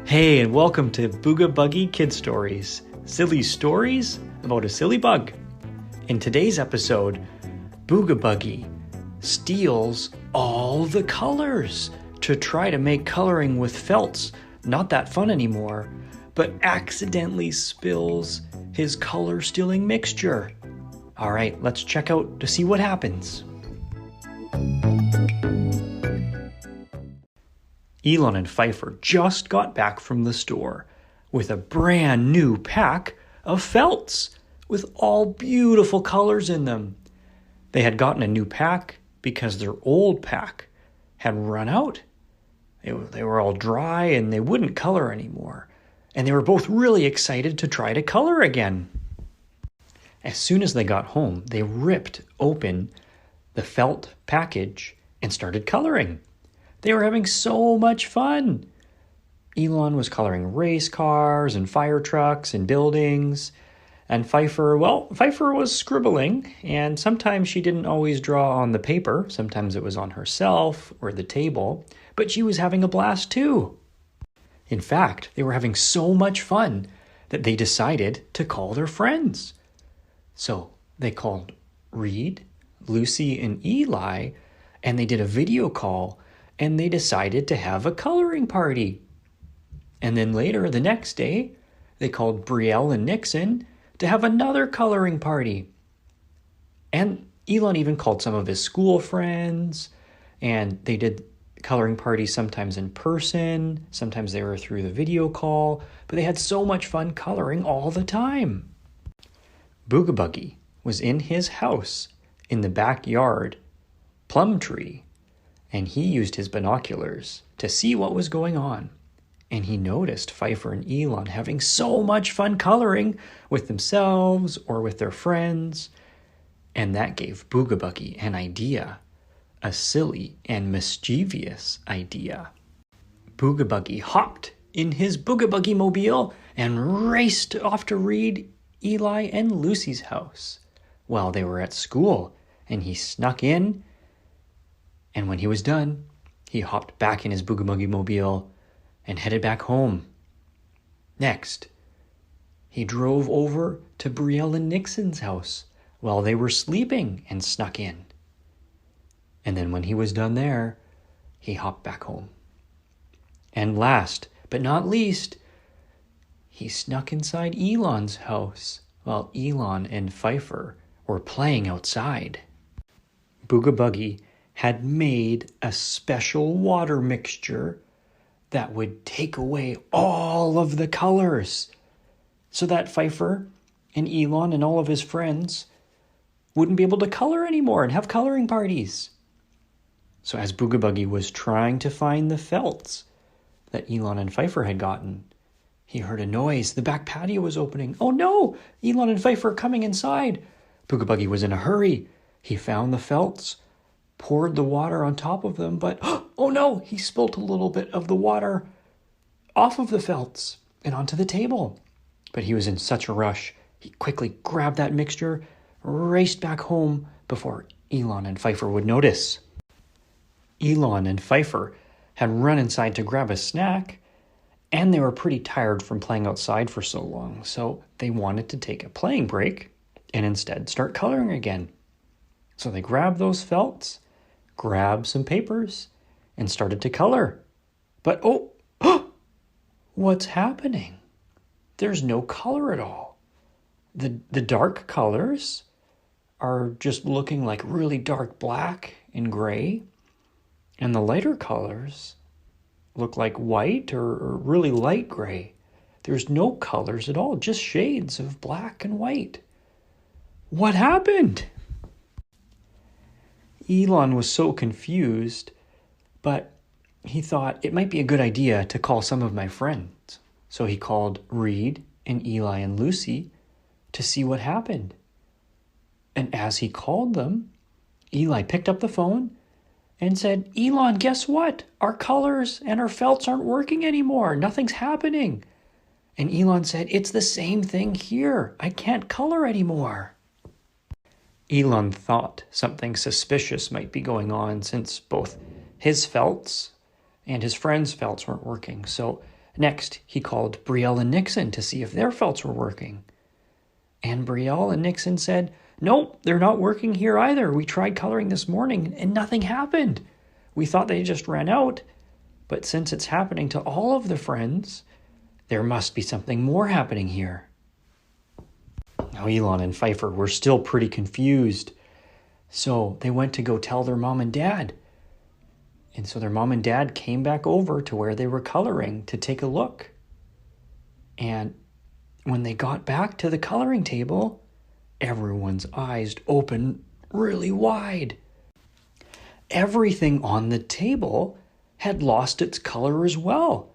Hey, and welcome to Booga Buggie Kid Stories, silly stories about a silly bug. In today's episode, Booga Buggie steals all the colors to try to make coloring with felts not that fun anymore, but accidentally spills his color-stealing mixture. All right, let's check out to see what happens. Elon and Pfeiffer just got back from the store with a brand new pack of felts with all beautiful colors in them. They had gotten a new pack because their old pack had run out. They were all dry and they wouldn't color anymore. And they were both really excited to try to color again. As soon as they got home, they ripped open the felt package and started coloring. They were having so much fun. Elon was coloring race cars and fire trucks and buildings. And Pfeiffer was scribbling. And sometimes she didn't always draw on the paper. Sometimes it was on herself or the table. But she was having a blast too. In fact, they were having so much fun that they decided to call their friends. So they called Reed, Lucy, and Eli, and they did a video call. And they decided to have a coloring party. And then later, the next day, they called Brielle and Nixon to have another coloring party. And Elon even called some of his school friends, and they did coloring parties sometimes in person, sometimes they were through the video call, but they had so much fun coloring all the time. Booga Buggie was in his house in the backyard plum tree. And he used his binoculars to see what was going on. And he noticed Pfeiffer and Elon having so much fun coloring with themselves or with their friends. And that gave Booga Buggie an idea, a silly and mischievous idea. Booga Buggie hopped in his Booga Buggie mobile and raced off to Reed, Eli, and Lucy's house while they were at school. And he snuck in. And when he was done, he hopped back in his Booga Buggie mobile and headed back home. Next, he drove over to Brielle and Nixon's house while they were sleeping and snuck in. And then when he was done there, he hopped back home. And last but not least, he snuck inside Elon's house while Elon and Pfeiffer were playing outside. Booga Buggie had made a special water mixture that would take away all of the colors so that Pfeiffer and Elon and all of his friends wouldn't be able to color anymore and have coloring parties. So as Booga Buggie was trying to find the felts that Elon and Pfeiffer had gotten, he heard a noise. The back patio was opening. Oh no! Elon and Pfeiffer are coming inside. Booga Buggie was in a hurry. He found the felts, poured the water on top of them, but oh no, he spilt a little bit of the water off of the felts and onto the table. But he was in such a rush, he quickly grabbed that mixture, raced back home before Elon and Pfeiffer would notice. Elon and Pfeiffer had run inside to grab a snack, and they were pretty tired from playing outside for so long, so they wanted to take a playing break and instead start coloring again. So they grabbed those felts, grabbed some papers, and started to color. But what's happening? There's no color at all. The dark colors are just looking like really dark black and gray, and the lighter colors look like white or really light gray. There's no colors at all, just shades of black and white. What happened? Elon was so confused, but he thought it might be a good idea to call some of my friends. So he called Reed and Eli and Lucy to see what happened. And as he called them, Eli picked up the phone and said, "Elon, guess what? Our colors and our felts aren't working anymore. Nothing's happening." And Elon said, "It's the same thing here. I can't color anymore." Elon thought something suspicious might be going on since both his felts and his friend's felts weren't working. So Next, he called Brielle and Nixon to see if their felts were working. And Brielle and Nixon said, "Nope, they're not working here either. We tried coloring this morning and nothing happened. We thought they just ran out. But since it's happening to all of the friends, there must be something more happening here." Now, Elon and Pfeiffer were still pretty confused. So they went to go tell their mom and dad. And so their mom and dad came back over to where they were coloring to take a look. And when they got back to the coloring table, everyone's eyes opened really wide. Everything on the table had lost its color as well.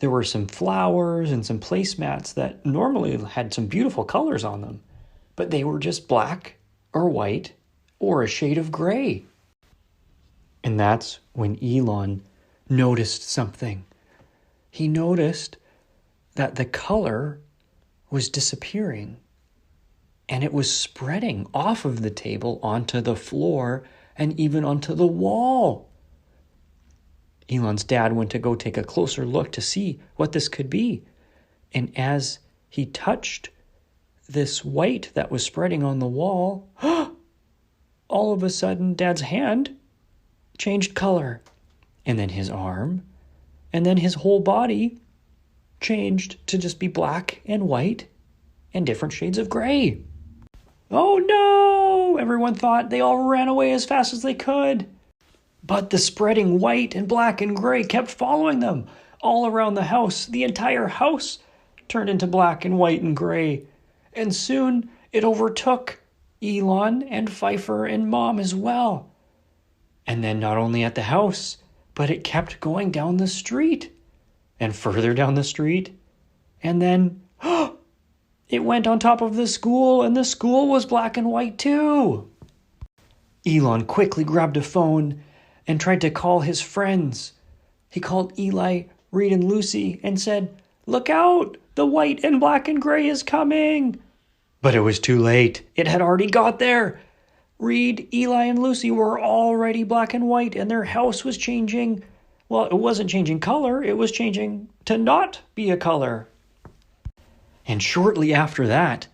There were some flowers and some placemats that normally had some beautiful colors on them, but they were just black or white or a shade of gray. And that's when Elon noticed something. He noticed that the color was disappearing, and it was spreading off of the table onto the floor and even onto the wall. Elon's dad went to go take a closer look to see what this could be. And as he touched this white that was spreading on the wall, all of a sudden, Dad's hand changed color. And then his arm, and then his whole body changed to just be black and white and different shades of gray. Oh no! Everyone thought. They all ran away as fast as they could. But the spreading white and black and gray kept following them all around the house. The entire house turned into black and white and gray. And soon it overtook Elon and Pfeiffer and Mom as well. And then not only at the house, but it kept going down the street and further down the street. And then it went on top of the school, and the school was black and white too. Elon quickly grabbed a phone and tried to call his friends. He called Eli, Reed, and Lucy and said, "Look out! The white and black and gray is coming!" But it was too late. It had already got there. Reed, Eli, and Lucy were already black and white, and their house was changing. Well, it wasn't changing color. It was changing to not be a color. And shortly after that,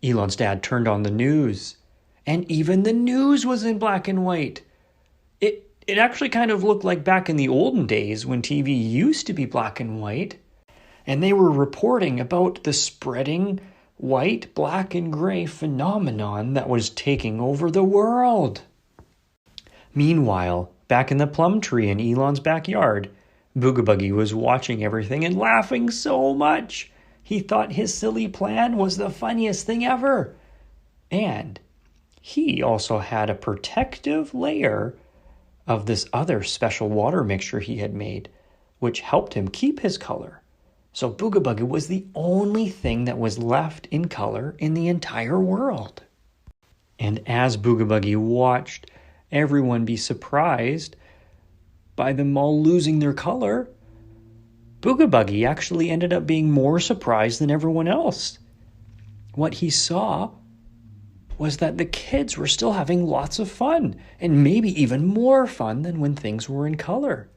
Elon's dad turned on the news. And even the news was in black and white. It actually kind of looked like back in the olden days when TV used to be black and white. And they were reporting about the spreading white, black, and gray phenomenon that was taking over the world. Meanwhile, back in the plum tree in Elon's backyard, Booga Buggie was watching everything and laughing so much. He thought his silly plan was the funniest thing ever. And he also had a protective layer of this other special water mixture he had made, which helped him keep his color. So Booga Buggie was the only thing that was left in color in the entire world. And as Booga Buggie watched everyone be surprised by them all losing their color, Booga Buggie actually ended up being more surprised than everyone else. What he saw was that the kids were still having lots of fun, and maybe even more fun than when things were in color.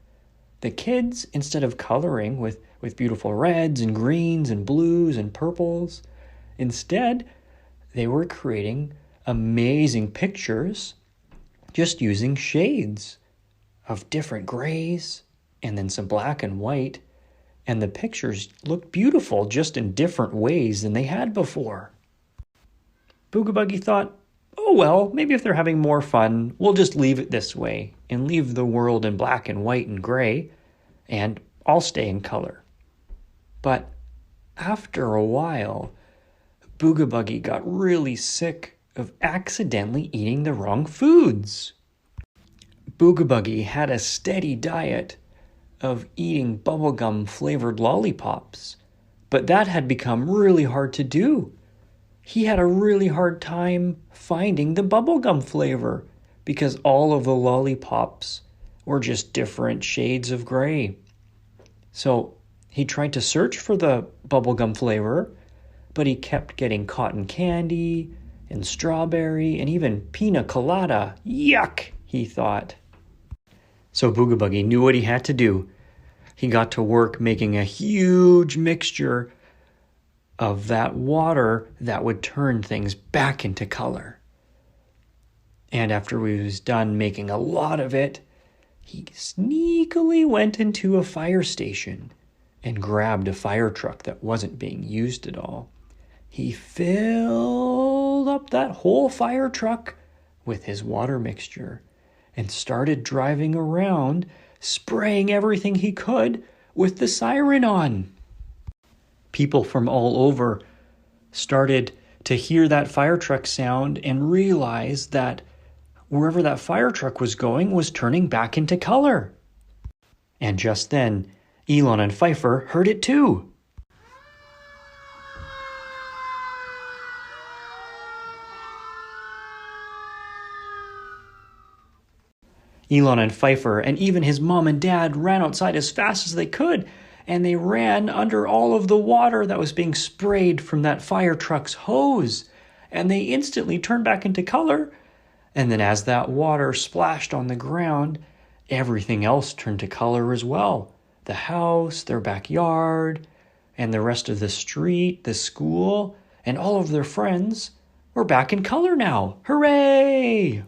The kids, instead of coloring with beautiful reds and greens and blues and purples, instead, they were creating amazing pictures just using shades of different grays and then some black and white. And the pictures looked beautiful just in different ways than they had before. Booga Buggie thought, oh well, maybe if they're having more fun, we'll just leave it this way and leave the world in black and white and gray, and I'll stay in color. But after a while, Booga Buggie got really sick of accidentally eating the wrong foods. Booga Buggie had a steady diet of eating bubblegum flavored lollipops, but that had become really hard to do. He had a really hard time finding the bubblegum flavor because all of the lollipops were just different shades of gray. So he tried to search for the bubblegum flavor, but he kept getting cotton candy and strawberry and even pina colada. Yuck, he thought. So Booga Buggie knew what he had to do. he got to work making a huge mixture of that water that would turn things back into color. And after he was done making a lot of it, he sneakily went into a fire station and grabbed a fire truck that wasn't being used at all. He filled up that whole fire truck with his water mixture and started driving around, spraying everything he could with the siren on. People from all over started to hear that fire truck sound and realize that wherever that fire truck was going was turning back into color. And just then, Elon and Pfeiffer heard it too. Elon and Pfeiffer and even his mom and dad ran outside as fast as they could, and they ran under all of the water that was being sprayed from that fire truck's hose, and they instantly turned back into color. And then as that water splashed on the ground, everything else turned to color as well. The house, their backyard, and the rest of the street, the school, and all of their friends were back in color now. Hooray!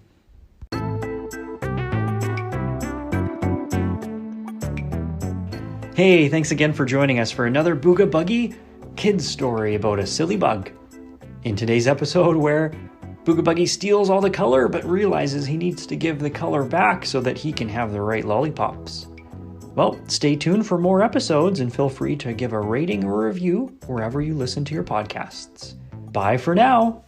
Hey, thanks again for joining us for another Booga Buggie kids story about a silly bug. In today's episode, where Booga Buggie steals all the color but realizes he needs to give the color back so that he can have the right lollipops. Well, stay tuned for more episodes and feel free to give a rating or review wherever you listen to your podcasts. Bye for now.